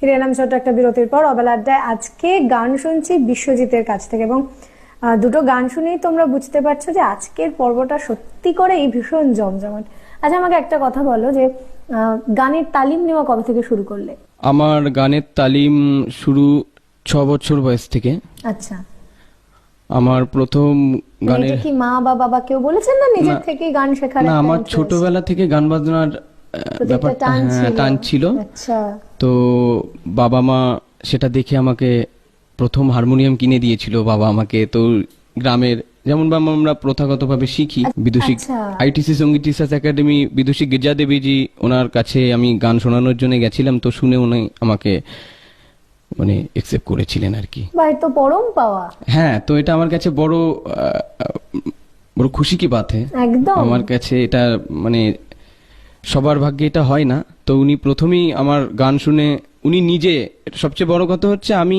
ফিরে এলাম ছোট্ট একটা বিরতির পর অবেলা আড্ডায়। আজকে গান শুনছি বিশ্বজিতের কাছ থেকে এবং দুটো গান শুনেই তোমরা বুঝতে পারছো যে আজকের পর্বটা সত্যি করে এই ভীষণ জমজমাট। আচ্ছা, আমাকে একটা কথা বলো যে গানের তালিম নেওয়া কবে থেকে শুরু করলে? আমার গানের তালিম শুরু 6 বছর বয়স থেকে। আচ্ছা, আমার প্রথম গানের এটা কি মা বা বাবা কেউ বলেছেন না নিজের থেকেই গান শেখার? না, একটা আমার interest? ছোটবেলা থেকে গান বাজনার প্রতি ব্যাপার একটা টান ছিল। টান ছিল। আচ্ছা, তো বাবা মা সেটা দেখে আমাকে প্রথম হারমোনিয়াম কিনে দিয়েছিল বাবা আমাকে। তো গ্রামের যেমন আমরা প্রথাগতভাবে শিখি, বিদুষী আচ্ছা। আইটিসি সঙ্গীত রিসার্চ একাডেমি বিদুষী গির্জা দেবীজি, ওনার কাছে আমি গান শোনানোর জন্য গেছিলাম। তো শুনে উনি আমাকে মানে একসেপ্ট করেছিলেন আর কি। বা তো পরম পাওয়া। হ্যাঁ, তো এটা আমার কাছে বড় বড় খুশি কি বাত হ্যাঁ। একদম। আমার কাছে এটা মানে সবার ভাগ্যে এটা হয় না। তো উনি প্রথমেই আমার গান শুনে উনি নিজে, সবচেয়ে বড় কথা হচ্ছে আমি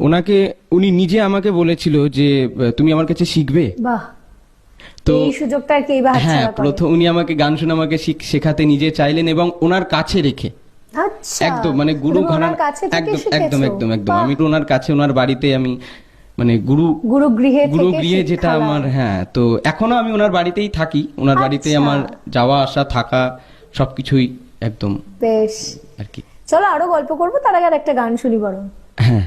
ওনাকে, উনি নিজে আমাকে বলেছিল যে তুমি আমার কাছে শিখবে। বাহ, তো এই সুযোগটা আর কি এইবার হ্যাঁ, হাতছাড়া করে। প্রথম উনি আমাকে গান শুনে আমাকে শেখাতে নিজে চাইলেন এবং ওনার কাছে রেখে। আচ্ছা, একদম মানে গুরু তুমি ঘরানা, ওনার কাছে থেকে একদম শিখেছো? একদম একদম একদম বাহ। আমি তো ওনার কাছে, ওনার বাড়িতে আমি মানে গুরুগৃহে গুরুগৃহে থেকে যেটা শিক্ষা আমার, লাভ। হ্যাঁ। তো এখনো আমি ওনার বাড়িতেই থাকি, ওনার বাড়িতে আচ্ছা। আমার যাওয়া আসা থাকা সবকিছুই একদম বেশ, আর কি। চলো আরো গল্প করবো, তার আগে আর একটা গান শুনি বরং। হ্যাঁ।